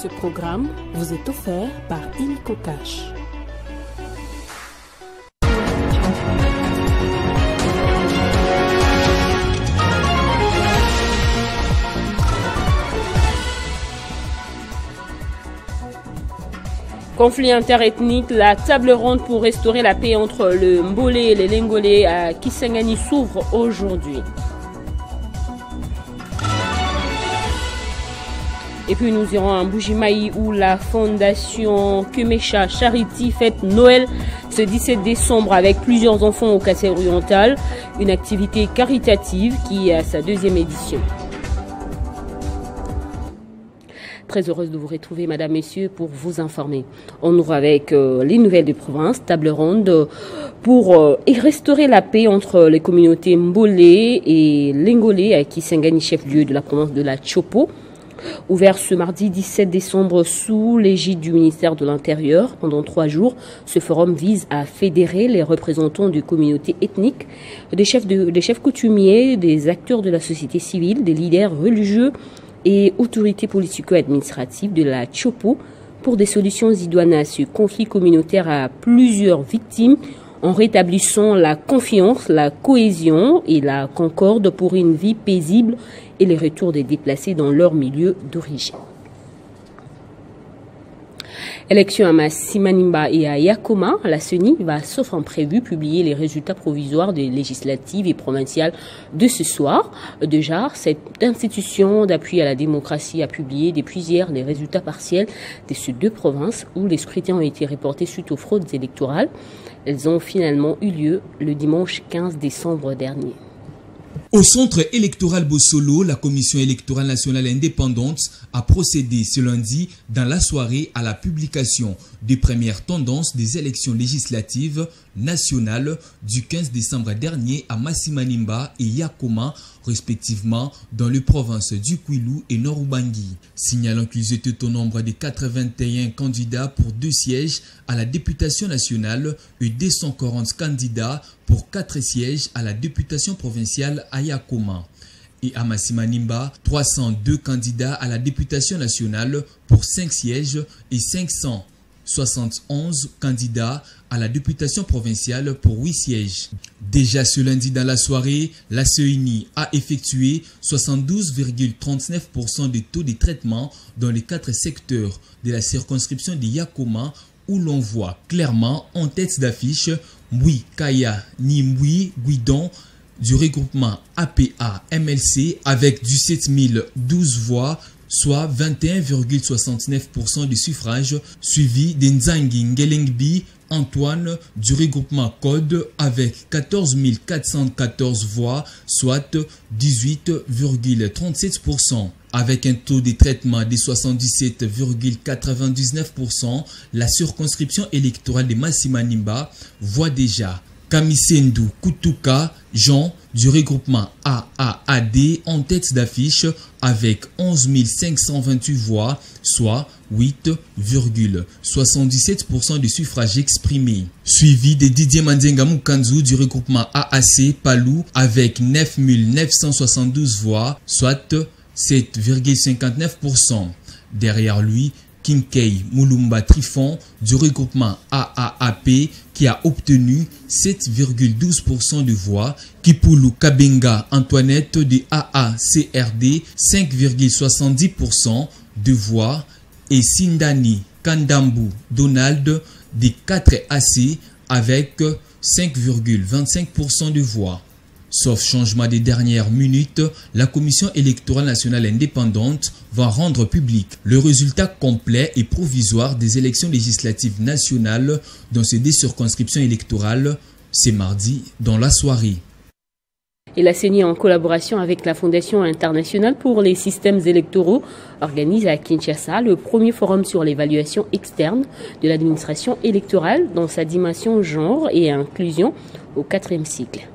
Ce programme vous est offert par Illico Cash. Conflit interethnique, la table ronde pour restaurer la paix entre le Mbolé et les Lengolais à Kisangani s'ouvre aujourd'hui. Et puis nous irons à Mbujimayi où la fondation Kemesha Charity fête Noël ce 17 décembre avec plusieurs enfants au Kassai-Oriental, une activité caritative qui est à sa deuxième édition. Très heureuse de vous retrouver, mesdames, messieurs, pour vous informer. On ouvre avec les nouvelles de province, table ronde pour restaurer la paix entre les communautés Mbolé et Lengolais à Kisangani, chef-lieu de la province de la Tchopo. Ouvert ce mardi 17 décembre sous l'égide du ministère de l'Intérieur pendant 3 jours, ce forum vise à fédérer les représentants de communautés ethniques, des chefs coutumiers, des acteurs de la société civile, des leaders religieux et autorités politico-administratives de la Tchopo pour des solutions idoines à ce conflit communautaire à plusieurs victimes en rétablissant la confiance, la cohésion et la concorde pour une vie paisible et les retours des déplacés dans leur milieu d'origine. Élection à Massimanimba et à Yakoma, la CENI va, sauf en prévu, publier les résultats provisoires des législatives et provinciales de ce soir. Déjà, cette institution d'appui à la démocratie a publié depuis hier les résultats partiels de ces 2 provinces où les scrutins ont été reportés suite aux fraudes électorales. Elles ont finalement eu lieu le dimanche 15 décembre dernier. Au centre électoral Bossolo, la Commission électorale nationale indépendante a procédé ce lundi dans la soirée à la publication des premières tendances des élections législatives nationales du 15 décembre dernier à Massimanimba et Yakoma, respectivement dans les provinces du Kwilu et Nord-Ubangi. Signalant qu'ils étaient au nombre de 81 candidats pour 2 sièges à la députation nationale et 240 candidats pour 4 sièges à la députation provinciale à Yakoma. Et à Massimanimba, 302 candidats à la députation nationale pour 5 sièges et 571 candidats à la députation provinciale pour 8 sièges. Déjà ce lundi dans la soirée, la CENI a effectué 72,39% de taux de traitement dans les 4 secteurs de la circonscription de Yakoma où l'on voit clairement en tête d'affiche Mboui Kaya Nimbui Guidon du regroupement APA MLC avec du 7012 voix, soit 21,69% des suffrages, suivi d'Nzangi Ngelengbi Antoine du regroupement Code avec 14 414 voix, soit 18,37%. Avec un taux de traitement de 77,99%, la circonscription électorale de Massimanimba voit déjà Kamisendu Kutuka Jean du regroupement AAAD en tête d'affiche avec 11 528 voix, soit 8,77% des suffrages exprimés. Suivi de Didier Mandenga Mukanzu du regroupement AAC Palou avec 9 972 voix, soit 7,59%. Derrière lui, Kinkei Mulumba Trifon du regroupement AAAP qui a obtenu 7,12% de voix, Kipulu Kabenga Antoinette de AACRD 5,70% de voix et Sindani Kandambu Donald de 4AC avec 5,25% de voix. Sauf changement des dernières minutes, la Commission électorale nationale indépendante va rendre public le résultat complet et provisoire des élections législatives nationales dans ces 2 circonscriptions électorales, c'est mardi dans la soirée. Et la CENI, en collaboration avec la Fondation internationale pour les systèmes électoraux, organise à Kinshasa le premier forum sur l'évaluation externe de l'administration électorale dans sa dimension genre et inclusion au 4e cycle.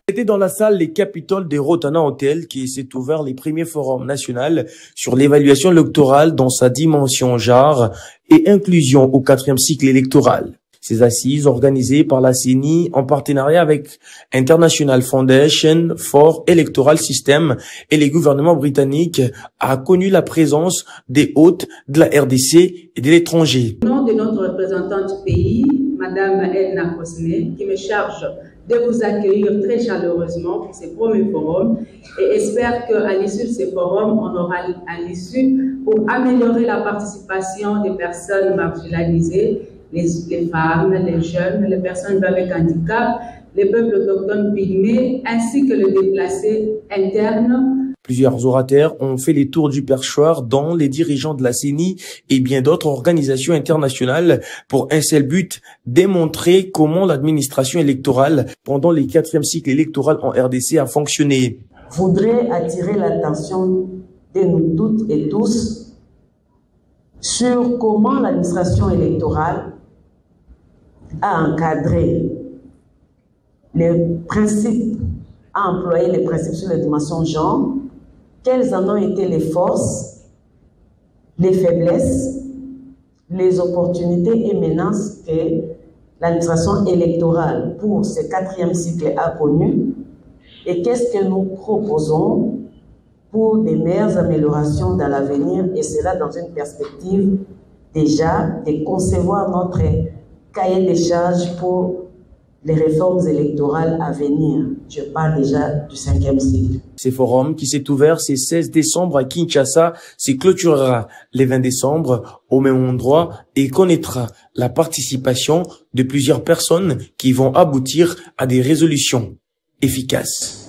C'était dans la salle Les Capitoles des Rotana Hotel qui s'est ouvert les premiers forums national sur l'évaluation électorale dans sa dimension genre et inclusion au 4e cycle électoral. Ces assises, organisées par la CENI en partenariat avec International Foundation for Electoral System et les gouvernements britanniques, a connu la présence des hôtes de la RDC et de l'étranger. Au nom de notre représentante pays, Madame Edna Kosne, qui me charge de vous accueillir très chaleureusement pour ce premier forum et espère qu'à l'issue de ce forum, on aura à l'issue pour améliorer la participation des personnes marginalisées, les femmes, les jeunes, les personnes avec handicap, les peuples autochtones pygmées, ainsi que les déplacés internes. Plusieurs orateurs ont fait les tours du perchoir, dont les dirigeants de la CENI et bien d'autres organisations internationales, pour un seul but, démontrer comment l'administration électorale pendant les 4e cycles électoraux en RDC a fonctionné. Je voudrais attirer l'attention de nous toutes et tous sur comment l'administration électorale a encadré les principes, a employé les principes sur les dimensions genre, quelles en ont été les forces, les faiblesses, les opportunités et menaces que l'administration électorale pour ce 4e cycle a connu, et qu'est-ce que nous proposons pour des meilleures améliorations dans l'avenir, et cela dans une perspective déjà de concevoir notre cahier des charges pour les réformes électorales à venir. Je parle déjà du 5e cycle. Ce forum, qui s'est ouvert ce 16 décembre à Kinshasa, se clôturera le 20 décembre au même endroit et connaîtra la participation de plusieurs personnes qui vont aboutir à des résolutions efficaces.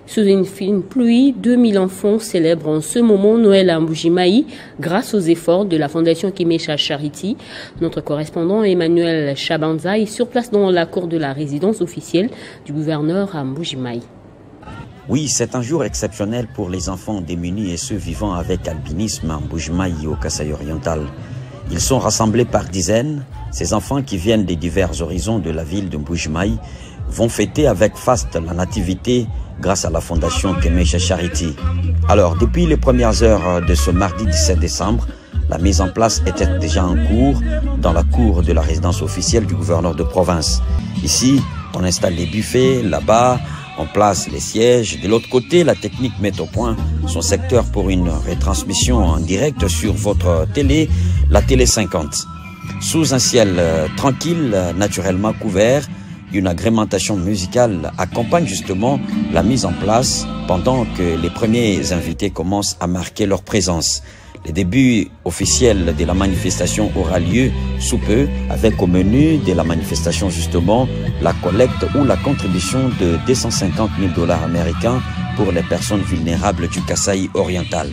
Sous une fine pluie, 2000 enfants célèbrent en ce moment Noël à Mbuji-Mayi grâce aux efforts de la Fondation Kimesha Charity. Notre correspondant Emmanuel Chabanza est sur place dans la cour de la résidence officielle du gouverneur à Mbuji-Mayi. Oui, c'est un jour exceptionnel pour les enfants démunis et ceux vivant avec albinisme à Mbuji-Mayi au Kasaï oriental. Ils sont rassemblés par dizaines. Ces enfants qui viennent des divers horizons de la ville de Mbuji-Mayi vont fêter avec faste la nativité grâce à la fondation Kimesha Charity. Alors, depuis les premières heures de ce mardi 17 décembre, la mise en place était déjà en cours dans la cour de la résidence officielle du gouverneur de province. Ici, on installe les buffets, là-bas, on place les sièges. De l'autre côté, la technique met au point son secteur pour une retransmission en direct sur votre télé, la Télé 50. Sous un ciel tranquille, naturellement couvert, une agrémentation musicale accompagne justement la mise en place pendant que les premiers invités commencent à marquer leur présence. Le début officiel de la manifestation aura lieu sous peu, avec au menu de la manifestation justement la collecte ou la contribution de 250 000 $ américains pour les personnes vulnérables du Kasaï oriental.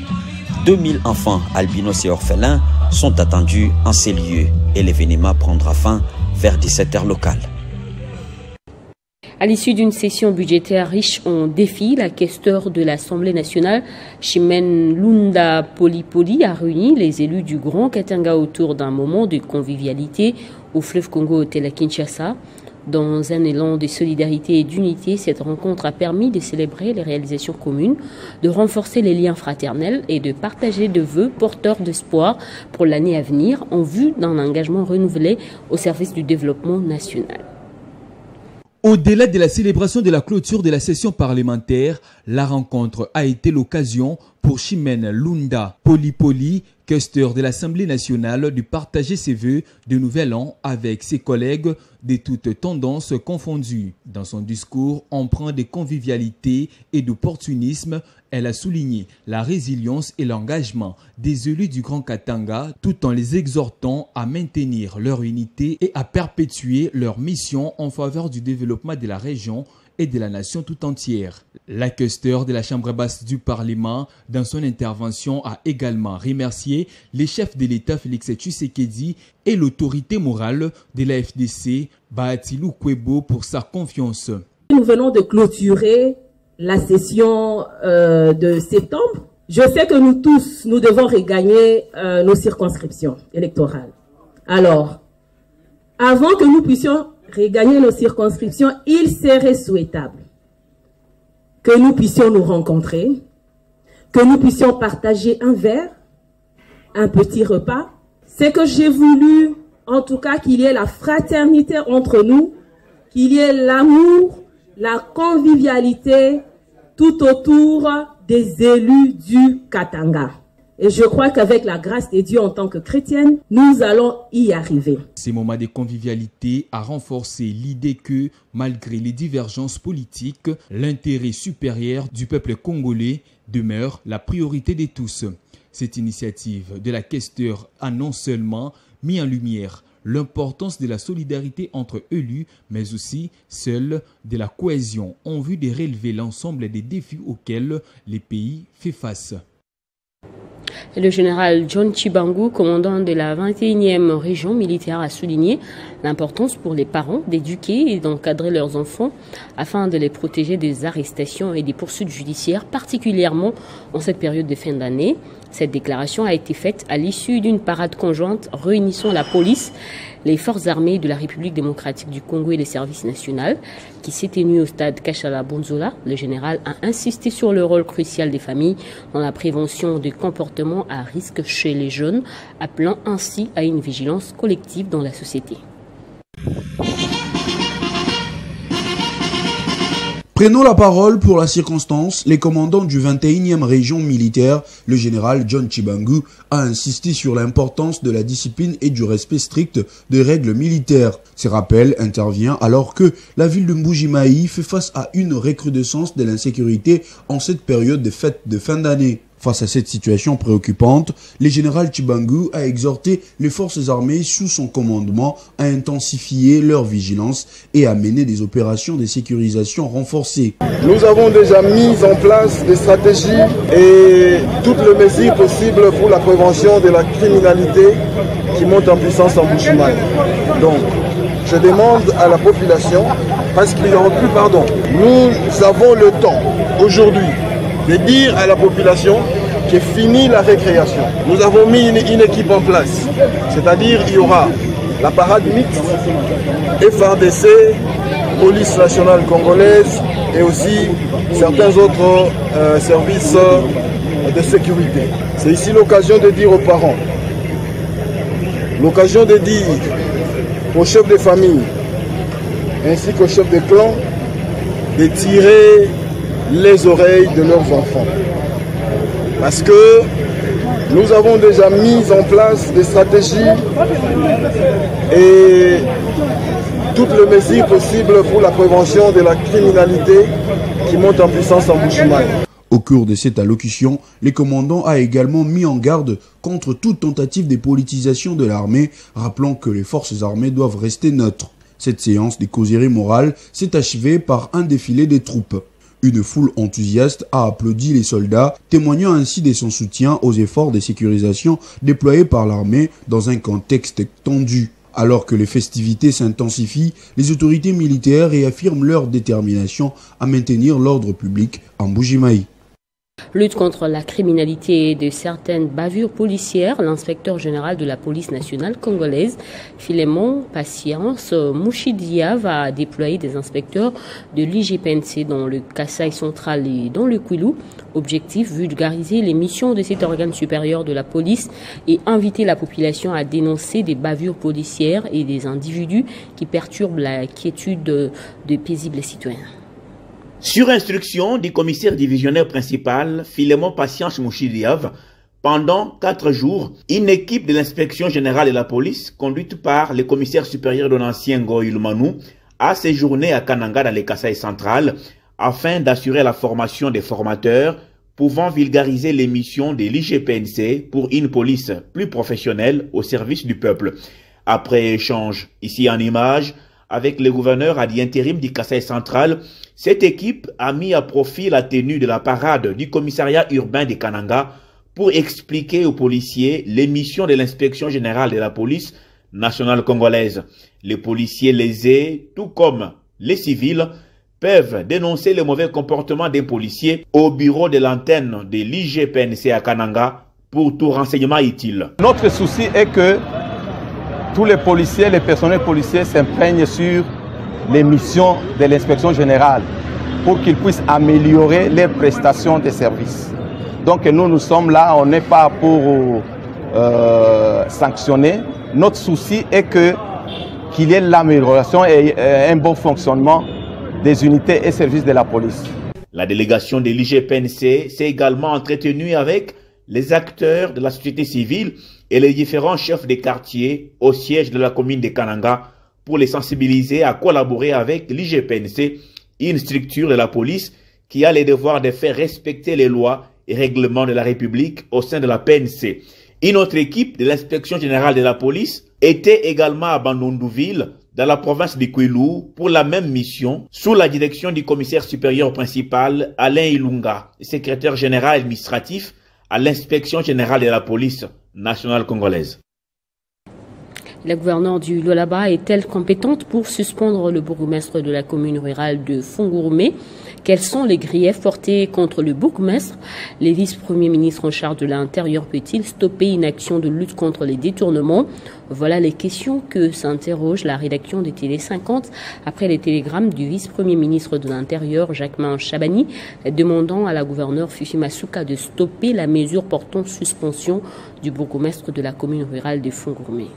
2000 enfants albinos et orphelins sont attendus en ces lieux et l'événement prendra fin vers 17h locales. À l'issue d'une session budgétaire riche en défis, la questeur de l'Assemblée nationale, Chimène Lunda Polipoli, a réuni les élus du Grand Katanga autour d'un moment de convivialité au fleuve Congo Hôtel à Kinshasa. Dans un élan de solidarité et d'unité, cette rencontre a permis de célébrer les réalisations communes, de renforcer les liens fraternels et de partager de vœux porteurs d'espoir pour l'année à venir en vue d'un engagement renouvelé au service du développement national. Au-delà de la célébration de la clôture de la session parlementaire, la rencontre a été l'occasion pour Chimène Lunda Polipoli, questeur de l'Assemblée nationale, de partager ses vœux de nouvel an avec ses collègues de toutes tendances confondues. Dans son discours empreint de convivialité et d'opportunisme, elle a souligné la résilience et l'engagement des élus du Grand Katanga tout en les exhortant à maintenir leur unité et à perpétuer leur mission en faveur du développement de la région et de la nation tout entière. La questeur de la Chambre basse du Parlement, dans son intervention, a également remercié les chefs de l'État Félix Tshisekedi et l'autorité morale de la FDC, Bahatilou Kwebo, pour sa confiance. Nous venons de clôturer la session de septembre. Je sais que nous tous, nous devons regagner nos circonscriptions électorales. Alors, avant que nous puissions regagner nos circonscriptions, il serait souhaitable que nous puissions nous rencontrer, que nous puissions partager un verre, un petit repas. Ce que j'ai voulu en tout cas qu'il y ait la fraternité entre nous, qu'il y ait l'amour, la convivialité tout autour des élus du Katanga. Et je crois qu'avec la grâce de Dieu en tant que chrétienne, nous allons y arriver. Ces moments de convivialité a renforcé l'idée que, malgré les divergences politiques, l'intérêt supérieur du peuple congolais demeure la priorité de tous. Cette initiative de la questeur a non seulement mis en lumière l'importance de la solidarité entre élus, mais aussi celle de la cohésion en vue de relever l'ensemble des défis auxquels les pays font face. Le général John Chibangu, commandant de la 21e région militaire, a souligné l'importance pour les parents d'éduquer et d'encadrer leurs enfants afin de les protéger des arrestations et des poursuites judiciaires, particulièrement en cette période de fin d'année. Cette déclaration a été faite à l'issue d'une parade conjointe réunissant la police, les forces armées de la République démocratique du Congo et les services nationaux, qui s'est tenue au stade Kachala Bonzola. Le général a insisté sur le rôle crucial des familles dans la prévention des comportements à risque chez les jeunes, appelant ainsi à une vigilance collective dans la société. Prenons la parole pour la circonstance. Les commandants du 21e région militaire, le général John Chibangu, a insisté sur l'importance de la discipline et du respect strict des règles militaires. Ce rappel intervient alors que la ville de Mbuji-Mayi fait face à une recrudescence de l'insécurité en cette période de fête de fin d'année. Face à cette situation préoccupante, le général Chibangu a exhorté les forces armées sous son commandement à intensifier leur vigilance et à mener des opérations de sécurisation renforcées. Nous avons déjà mis en place des stratégies et toutes les mesures possibles pour la prévention de la criminalité qui monte en puissance en Mbuji-Mayi. Donc, je demande à la population, parce qu'ils n'auront plus pardon, nous avons le temps aujourd'hui de dire à la population qu'est fini la récréation. Nous avons mis une équipe en place, c'est-à-dire il y aura la parade mixte, FARDC, police nationale congolaise et aussi certains autres services de sécurité. C'est ici l'occasion de dire aux parents, l'occasion de dire aux chefs de famille ainsi qu'aux chefs de clan de tirer les oreilles de leurs enfants. Parce que nous avons déjà mis en place des stratégies et toutes les mesures possibles pour la prévention de la criminalité qui monte en puissance en Mbuji-Mayi. Au cours de cette allocution, le commandant a également mis en garde contre toute tentative de politisation de l'armée, rappelant que les forces armées doivent rester neutres. Cette séance de causerie morale s'est achevée par un défilé des troupes. Une foule enthousiaste a applaudi les soldats, témoignant ainsi de son soutien aux efforts de sécurisation déployés par l'armée dans un contexte tendu. Alors que les festivités s'intensifient, les autorités militaires réaffirment leur détermination à maintenir l'ordre public en Mbuji-Mayi. Lutte contre la criminalité et de certaines bavures policières, l'inspecteur général de la police nationale congolaise, Philémon Patience Mouchidia, va déployer des inspecteurs de l'IGPNC dans le Kasaï central et dans le Kwilu. Objectif, vulgariser les missions de cet organe supérieur de la police et inviter la population à dénoncer des bavures policières et des individus qui perturbent la quiétude de paisibles citoyens. Sur instruction du commissaire divisionnaire principal, Philémon Patience Mouchidiav, pendant 4 jours, une équipe de l'inspection générale de la police, conduite par le commissaire supérieur de l'ancien Goïlmanou, a séjourné à Kananga dans le Kasaï central afin d'assurer la formation des formateurs pouvant vulgariser les missions de l'IGPNC pour une police plus professionnelle au service du peuple. Après échange, ici en image, avec le gouverneur à l'intérim du Kasaï central, cette équipe a mis à profit la tenue de la parade du commissariat urbain de Kananga pour expliquer aux policiers les missions de l'inspection générale de la police nationale congolaise. Les policiers lésés, tout comme les civils, peuvent dénoncer le mauvais comportement des policiers au bureau de l'antenne de l'IGPNC à Kananga pour tout renseignement utile. Notre souci est que tous les policiers, les personnels policiers s'imprègnent sur les missions de l'inspection générale pour qu'ils puissent améliorer les prestations de services. Donc nous sommes là, on n'est pas pour sanctionner, notre souci est qu'il y ait l'amélioration et un bon fonctionnement des unités et services de la police. La délégation de l'IGPNC s'est également entretenue avec les acteurs de la société civile et les différents chefs des quartiers au siège de la commune de Kananga pour les sensibiliser à collaborer avec l'IGPNC, une structure de la police qui a le devoir de faire respecter les lois et règlements de la République au sein de la PNC. Une autre équipe de l'inspection générale de la police était également à Bandundu-Ville, dans la province de Kwilu, pour la même mission, sous la direction du commissaire supérieur principal Alain Ilunga, secrétaire général administratif à l'inspection générale de la police nationale congolaise. La gouverneure du Lualaba est-elle compétente pour suspendre le bourgmestre de la commune rurale de Fungurume? Quels sont les griefs portés contre le bourgmestre? Les vice-premiers ministres en charge de l'Intérieur peut-il stopper une action de lutte contre les détournements? Voilà les questions que s'interroge la rédaction de Télé 50 après les télégrammes du vice-premier ministre de l'Intérieur, Jacquemain Chabani, demandant à la gouverneure Fifi Masuka de stopper la mesure portant suspension du bourgmestre de la commune rurale de Fungurume.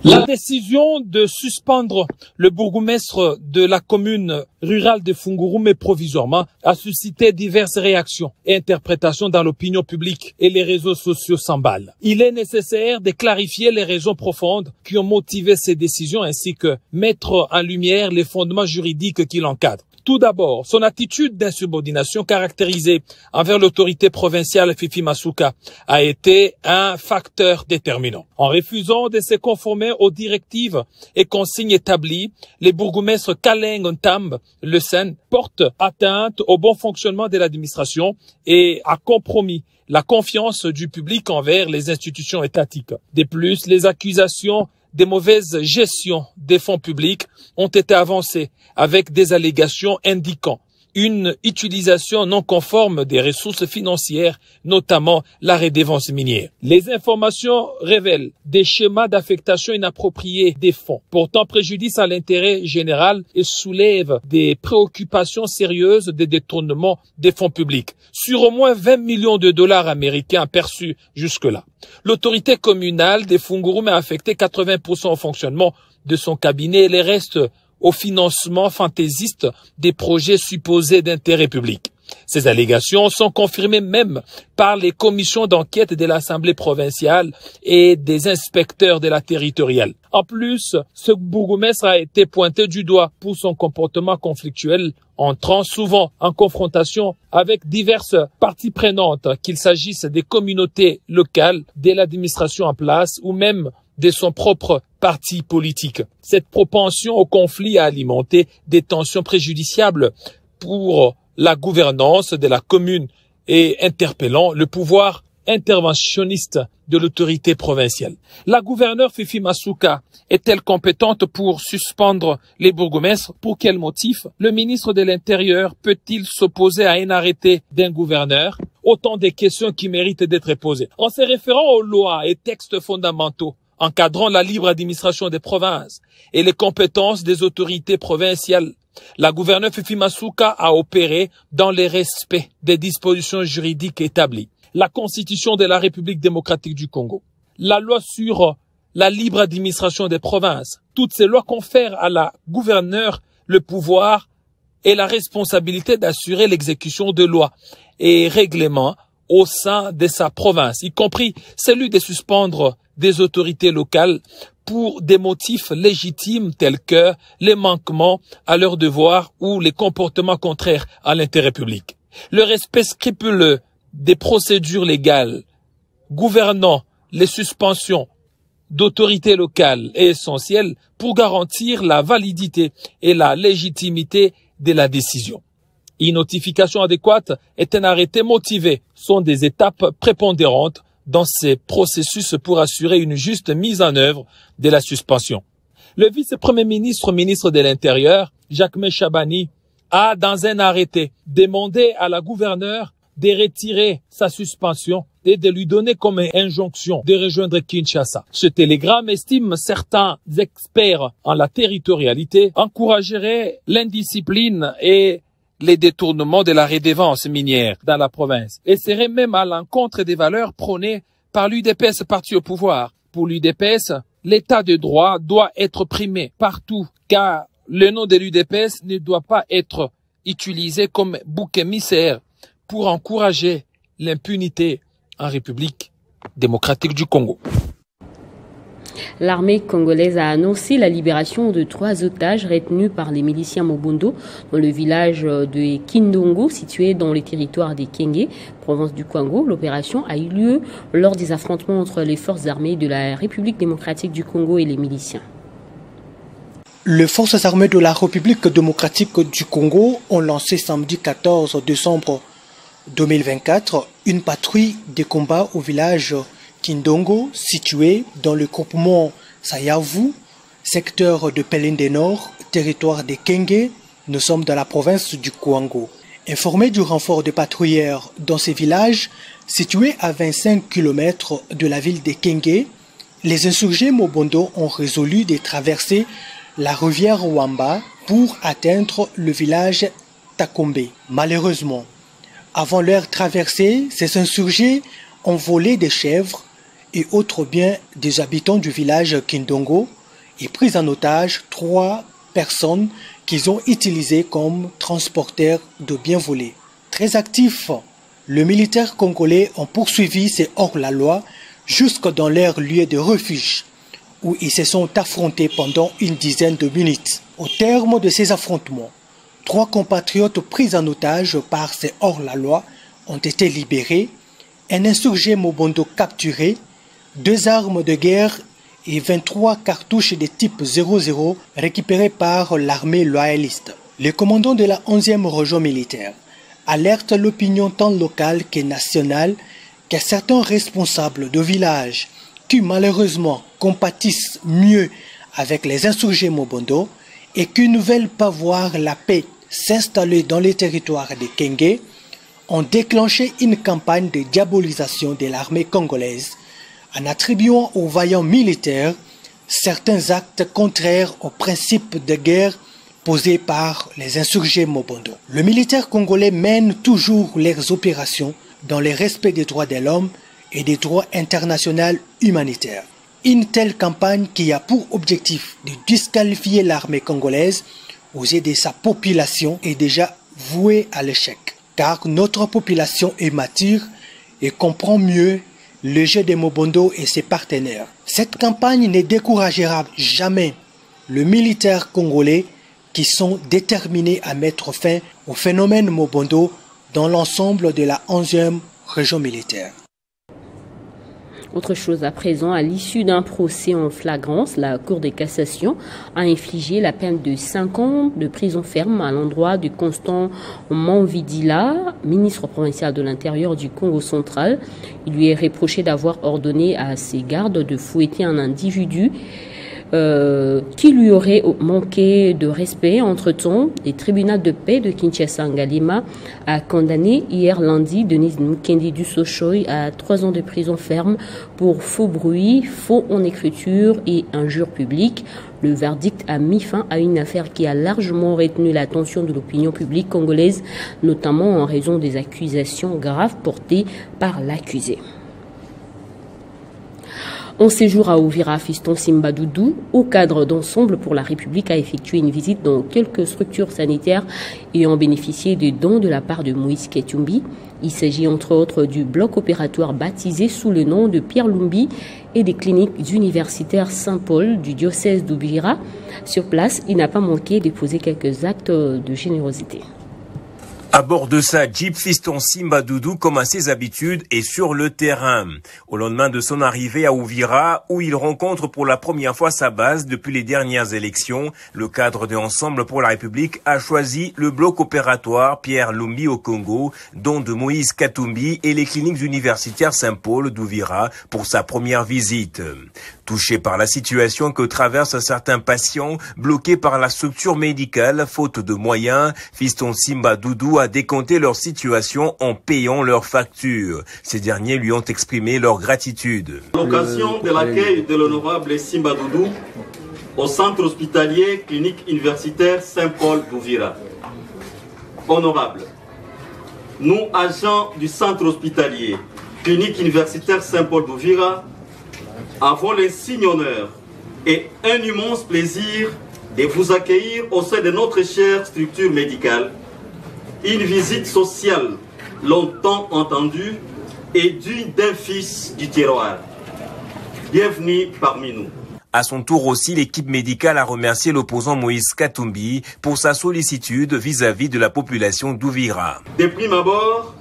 La décision de suspendre le bourgmestre de la commune rurale de Fungurume provisoirement a suscité diverses réactions et interprétations dans l'opinion publique et les réseaux sociaux s'emballent. Il est nécessaire de clarifier les raisons profondes qui ont motivé ces décisions ainsi que mettre en lumière les fondements juridiques qui l'encadrent. Tout d'abord, son attitude d'insubordination caractérisée envers l'autorité provinciale Fifi Masuka a été un facteur déterminant. En refusant de se conformer aux directives et consignes établies, les bourgmestres Kaleng Ntamb, Le Sen, portent atteinte au bon fonctionnement de l'administration et a compromis la confiance du public envers les institutions étatiques. De plus, les accusations de mauvaise gestion des fonds publics ont été avancées avec des allégations indiquant une utilisation non conforme des ressources financières, notamment la redevance minière. Les informations révèlent des schémas d'affectation inappropriée des fonds, portant préjudice à l'intérêt général et soulèvent des préoccupations sérieuses de détournement des fonds publics, sur au moins 20 millions de dollars américains perçus jusque-là. L'autorité communale de Fungurume a affecté 80% au fonctionnement de son cabinet et les restes au financement fantaisiste des projets supposés d'intérêt public. Ces allégations sont confirmées même par les commissions d'enquête de l'Assemblée provinciale et des inspecteurs de la territoriale. En plus, ce bourgmestre a été pointé du doigt pour son comportement conflictuel, entrant souvent en confrontation avec diverses parties prenantes, qu'il s'agisse des communautés locales, de l'administration en place ou même de son propre parti politique. Cette propension au conflit a alimenté des tensions préjudiciables pour la gouvernance de la commune et interpellant le pouvoir interventionniste de l'autorité provinciale. La gouverneure Fifi Masuka est-elle compétente pour suspendre les bourgmestres? Pour quel motif? Le ministre de l'Intérieur peut-il s'opposer à un arrêté d'un gouverneur? Autant de questions qui méritent d'être posées. En se référant aux lois et textes fondamentaux encadrant la libre administration des provinces et les compétences des autorités provinciales, la gouverneure Fifi Masuka a opéré dans le respect des dispositions juridiques établies. La Constitution de la République démocratique du Congo, la loi sur la libre administration des provinces, toutes ces lois confèrent à la gouverneure le pouvoir et la responsabilité d'assurer l'exécution de lois et règlements au sein de sa province, y compris celui de suspendre des autorités locales pour des motifs légitimes tels que les manquements à leurs devoirs ou les comportements contraires à l'intérêt public. Le respect scrupuleux des procédures légales gouvernant les suspensions d'autorités locales est essentiel pour garantir la validité et la légitimité de la décision. Une notification adéquate et un arrêté motivé sont des étapes prépondérantes dans ces processus pour assurer une juste mise en œuvre de la suspension. Le vice-premier ministre, ministre de l'Intérieur, Jacquemain Chabani, a, dans un arrêté, demandé à la gouverneure de retirer sa suspension et de lui donner comme injonction de rejoindre Kinshasa. Ce télégramme, estime certains experts en la territorialité, encouragerait l'indiscipline et les détournements de la redevance minière dans la province et serait même à l'encontre des valeurs prônées par l'UDPS parti au pouvoir. Pour l'UDPS, l'état de droit doit être primé partout, car le nom de l'UDPS ne doit pas être utilisé comme bouc émissaire pour encourager l'impunité en République démocratique du Congo. L'armée congolaise a annoncé la libération de 3 otages retenus par les miliciens Mobondo dans le village de Kindongo, situé dans les territoires des Kenge, province du Congo. L'opération a eu lieu lors des affrontements entre les forces armées de la République démocratique du Congo et les miliciens. Les forces armées de la République démocratique du Congo ont lancé samedi 14 décembre 2024 une patrouille de combat au village Kindongo, situé dans le groupement Sayavu, secteur de Pelende Nord, territoire des Kenge. Nous sommes dans la province du Kwango. Informés du renfort de patrouilleurs dans ces villages, situés à 25 km de la ville de Kenge, les insurgés Mobondo ont résolu de traverser la rivière Wamba pour atteindre le village Takombe. Malheureusement, avant leur traversée, ces insurgés ont volé des chèvres et autres biens des habitants du village Kindongo et pris en otage 3 personnes qu'ils ont utilisées comme transporteurs de biens volés. Très actifs, les militaires congolais ont poursuivi ces hors-la-loi jusque dans leur lieu de refuge, où ils se sont affrontés pendant une dizaine de minutes. Au terme de ces affrontements, 3 compatriotes pris en otage par ces hors-la-loi ont été libérés, un insurgé Mobondo capturé, 2 armes de guerre et 23 cartouches de type 00 récupérées par l'armée loyaliste. Le commandant de la 11e région militaire alerte l'opinion tant locale que nationale que certains responsables de villages qui malheureusement compatissent mieux avec les insurgés Mobondo et qui ne veulent pas voir la paix s'installer dans les territoires de Kenge ont déclenché une campagne de diabolisation de l'armée congolaise en attribuant aux vaillants militaires certains actes contraires aux principes de guerre posés par les insurgés Mobondo. Le militaire congolais mène toujours leurs opérations dans le respect des droits de l'homme et des droits internationaux humanitaires. Une telle campagne qui a pour objectif de disqualifier l'armée congolaise aux yeux de sa population est déjà vouée à l'échec, car notre population est mature et comprend mieux le jeu de Mobondo et ses partenaires. Cette campagne ne découragera jamais les militaires congolais qui sont déterminés à mettre fin au phénomène Mobondo dans l'ensemble de la 11e région militaire. Autre chose à présent, à l'issue d'un procès en flagrance, la Cour de cassation a infligé la peine de 5 ans de prison ferme à l'endroit de Constant Manvidila, ministre provincial de l'Intérieur du Congo central. Il lui est reproché d'avoir ordonné à ses gardes de fouetter un individu qui lui aurait manqué de respect. Entre-temps, le tribunal de paix de Kinshasa Ngalima a condamné hier lundi Denise Mukendi du Sochoy à 3 ans de prison ferme pour faux bruit, faux en écriture et injure publique. Le verdict a mis fin à une affaire qui a largement retenu l'attention de l'opinion publique congolaise, notamment en raison des accusations graves portées par l'accusé. En séjour à Uvira, Fiston Simba Doudou, au cadre d'Ensemble pour la République, a effectué une visite dans quelques structures sanitaires ayant bénéficié de dons de la part de Moïse Ketumbi. Il s'agit entre autres du bloc opératoire baptisé sous le nom de Pierre Lumbi et des cliniques universitaires Saint-Paul du diocèse d'Uvira. Sur place, il n'a pas manqué de poser quelques actes de générosité. À bord de sa Jeep, Fiston Simba Doudou, comme à ses habitudes, est sur le terrain. Au lendemain de son arrivée à Uvira, où il rencontre pour la première fois sa base depuis les dernières élections, le cadre de Ensemble pour la République a choisi le bloc opératoire Pierre Lumbi au Congo, don de Moïse Katumbi et les cliniques universitaires Saint-Paul d'Uvira pour sa première visite. Touché par la situation que traversent certains patients bloqués par la structure médicale faute de moyens, Fiston Simba Doudou a décompté leur situation en payant leurs factures. Ces derniers lui ont exprimé leur gratitude. À l'occasion de l'accueil de l'honorable Simba Doudou au centre hospitalier clinique universitaire Saint-Paul d'Uvira. Honorable, nous, agents du centre hospitalier clinique universitaire Saint-Paul d'Uvira, avons l'insigne honneur et un immense plaisir de vous accueillir au sein de notre chère structure médicale. Une visite sociale longtemps entendue et digne d'un fils du terroir. Bienvenue parmi nous. À son tour aussi, l'équipe médicale a remercié l'opposant Moïse Katumbi pour sa sollicitude vis-à-vis de la population d'Ouvira. De prime abord,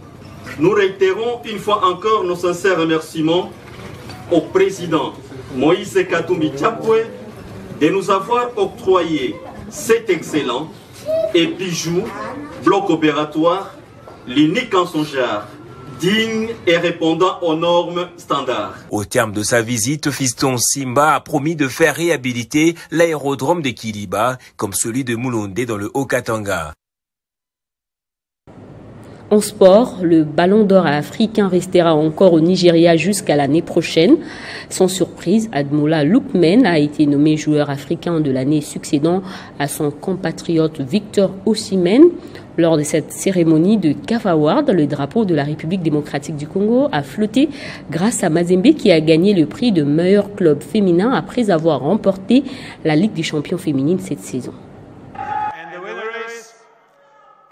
nous réitérons une fois encore nos sincères remerciements au président Moïse Katumbi Chapwe de nous avoir octroyé cet excellent et bijou bloc opératoire, l'unique en son genre, digne et répondant aux normes standards. Au terme de sa visite, Fiston Simba a promis de faire réhabiliter l'aérodrome de Kiliba comme celui de Moulonde dans le Haut-Katanga. En sport, le ballon d'or africain restera encore au Nigeria jusqu'à l'année prochaine. Sans surprise, Ademola Lookman a été nommé joueur africain de l'année succédant à son compatriote Victor Osimhen. Lors de cette cérémonie de CAF Award, le drapeau de la République démocratique du Congo a flotté grâce à Mazembe qui a gagné le prix de meilleur club féminin après avoir remporté la Ligue des champions féminines cette saison. And the winner is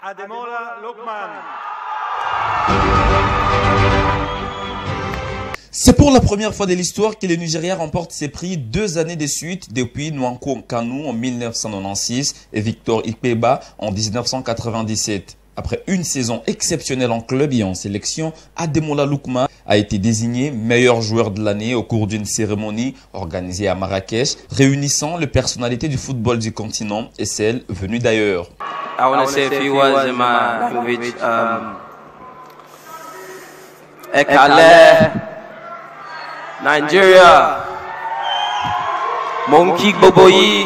Ademola Lookman. C'est pour la première fois de l'histoire que le Nigeria remporte ses prix 2 années de suite depuis Nwankwo Kanu en 1996 et Victor Ikpeba en 1997. Après une saison exceptionnelle en club et en sélection, Ademola Lookman a été désigné meilleur joueur de l'année au cours d'une cérémonie organisée à Marrakech, réunissant les personnalités du football du continent et celles venues d'ailleurs. I want to say a few words in my language. Ekale, Nigeria, Monkey Boboyi,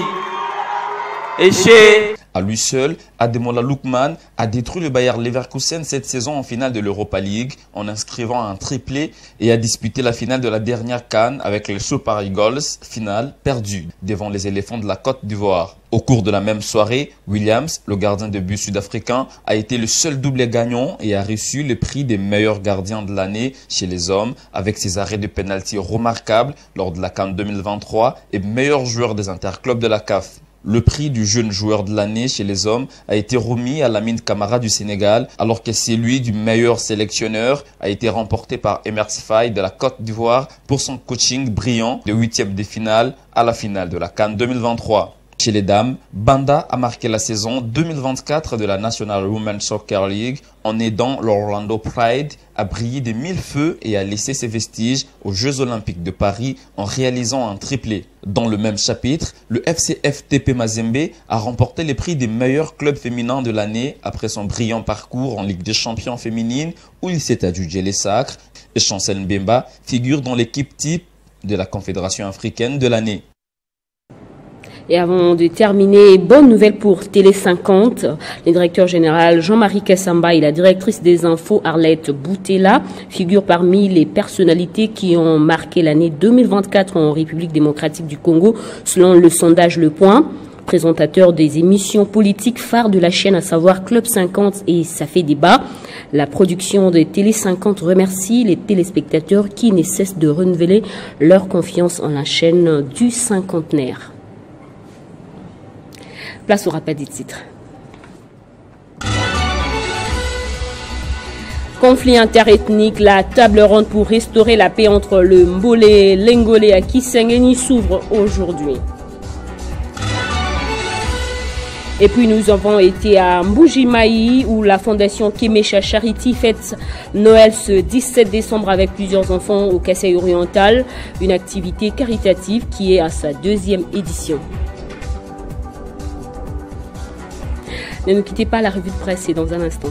Eche. À lui seul, Ademola Lookman a détruit le Bayer Leverkusen cette saison en finale de l'Europa League en inscrivant un triplé et a disputé la finale de la dernière CAN avec les Super Eagles, finale perdue devant les éléphants de la Côte d'Ivoire. Au cours de la même soirée, Williams, le gardien de but sud-africain, a été le seul doublé gagnant et a reçu le prix des meilleurs gardiens de l'année chez les hommes avec ses arrêts de pénalty remarquables lors de la CAN 2023 et meilleur joueur des interclubs de la CAF. Le prix du jeune joueur de l'année chez les hommes a été remis à Lamine Camara du Sénégal, alors que celui du meilleur sélectionneur a été remporté par Emers Faye de la Côte d'Ivoire pour son coaching brillant de 8e de finale à la finale de la CAN 2023. Chez les dames, Banda a marqué la saison 2024 de la National Women's Soccer League en aidant l'Orlando Pride à briller de 1000 feux et à laisser ses vestiges aux Jeux Olympiques de Paris en réalisant un triplé. Dans le même chapitre, le FCFTP Mazembe a remporté les prix des meilleurs clubs féminins de l'année après son brillant parcours en Ligue des champions féminines où il s'est adjugé les sacres et Chancel Mbemba figure dans l'équipe type de la Confédération africaine de l'année. Et avant de terminer, bonne nouvelle pour Télé 50. Le directeur général Jean-Marie Kassamba et la directrice des infos Arlette Boutella figurent parmi les personnalités qui ont marqué l'année 2024 en République démocratique du Congo, selon le sondage Le Point. Présentateur des émissions politiques phares de la chaîne, à savoir Club 50 et Ça fait débat. La production de Télé 50 remercie les téléspectateurs qui ne cessent de renouveler leur confiance en la chaîne du cinquantenaire. Place au rappel des titres. Conflit interethnique, la table ronde pour restaurer la paix entre le Mbole et l'Engolé à Kisangeni s'ouvre aujourd'hui. Et puis nous avons été à Mbujimayi où la fondation Kemecha Charity fête Noël ce 17 décembre avec plusieurs enfants au Kasaï oriental, une activité caritative qui est à sa 2e édition. Ne nous quittez pas, la revue de presse, c'est dans un instant.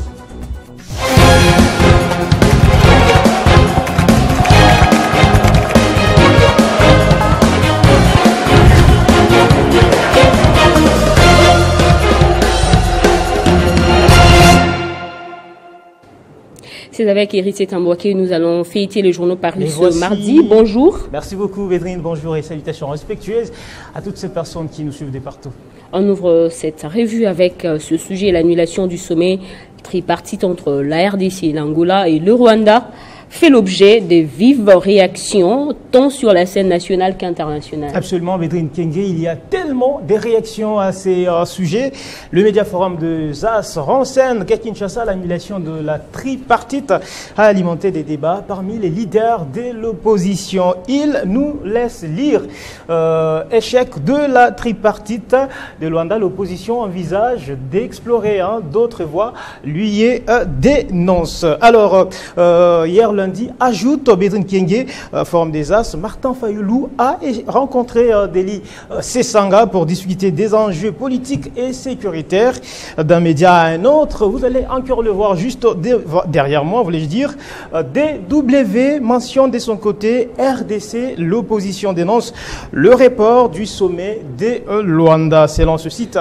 C'est avec Héritier Tambouaké que nous allons fêter les journaux parus ce mardi. Bonjour. Merci beaucoup Védrine, bonjour et salutations respectueuses à toutes ces personnes qui nous suivent de partout. On ouvre cette revue avec ce sujet, l'annulation du sommet tripartite entre la RDC, l'Angola et le Rwanda. fait l'objet de vives réactions, tant sur la scène nationale qu'internationale. Absolument, Bédrine Kenge, il y a tellement de réactions à ces sujets. Le Médiaforum de ZAS renseigne qu'à Kinshasa, l'annulation de la tripartite a alimenté des débats parmi les leaders de l'opposition. Il nous laisse lire échec de la tripartite de Luanda. L'opposition envisage d'explorer d'autres voies. Lui dénonce. Alors, hier lundi, ajoute Bédrine Kenge, Forum des As, Martin Fayoulou a rencontré Deli Sessanga pour discuter des enjeux politiques et sécuritaires d'un média à un autre. Vous allez encore le voir juste derrière moi, voulais-je dire. DW mentionne de son côté RDC, l'opposition dénonce le report du sommet de Luanda. Selon ce site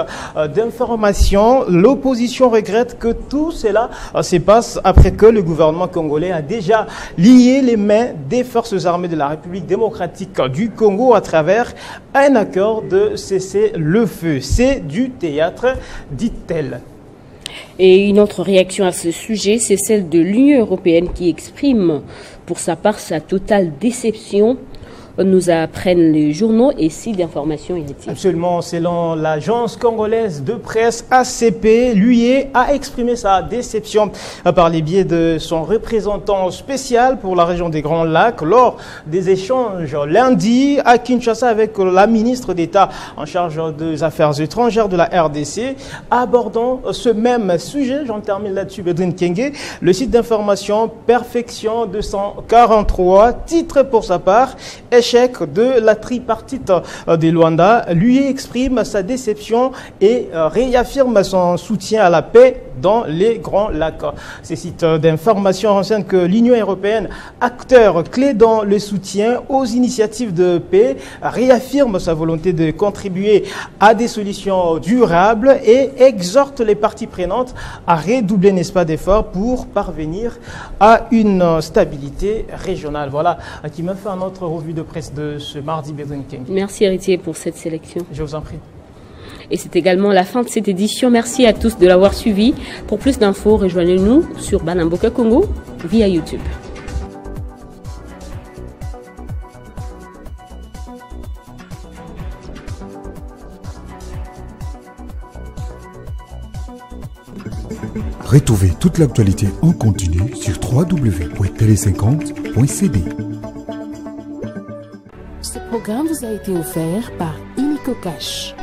d'information, l'opposition regrette que tout cela se passe après que le gouvernement congolais a déjà lié les mains des forces armées de la République démocratique du Congo à travers un accord de cessez-le-feu. C'est du théâtre, dit-elle. Et une autre réaction à ce sujet, c'est celle de l'Union européenne qui exprime pour sa part sa totale déception. Nous apprennent les journaux et sites d'information inutiles. Absolument, selon l'agence congolaise de presse ACP, l'UE a exprimé sa déception par les biais de son représentant spécial pour la région des Grands Lacs lors des échanges lundi à Kinshasa avec la ministre d'État en charge des affaires étrangères de la RDC. Abordant ce même sujet, j'en termine là-dessus, Bédrine Kenge, le site d'information Perfection 243 titre pour sa part échec de la tripartite de Luanda, lui exprime sa déception et réaffirme son soutien à la paix dans les Grands Lacs. Ces sites d'information renseignent que l'Union européenne, acteur clé dans le soutien aux initiatives de paix, réaffirme sa volonté de contribuer à des solutions durables et exhorte les parties prenantes à redoubler, n'est-ce pas, d'efforts pour parvenir à une stabilité régionale. Voilà qui me fait un autre revue de presse de ce mardi, Bédrine Kenge. Merci Héritier pour cette sélection. Je vous en prie. Et c'est également la fin de cette édition. Merci à tous de l'avoir suivi. Pour plus d'infos, rejoignez-nous sur Banamboka Congo via YouTube. Retrouvez toute l'actualité en continu sur www.tele50.cd. Ce programme vous a été offert par Illico Cash.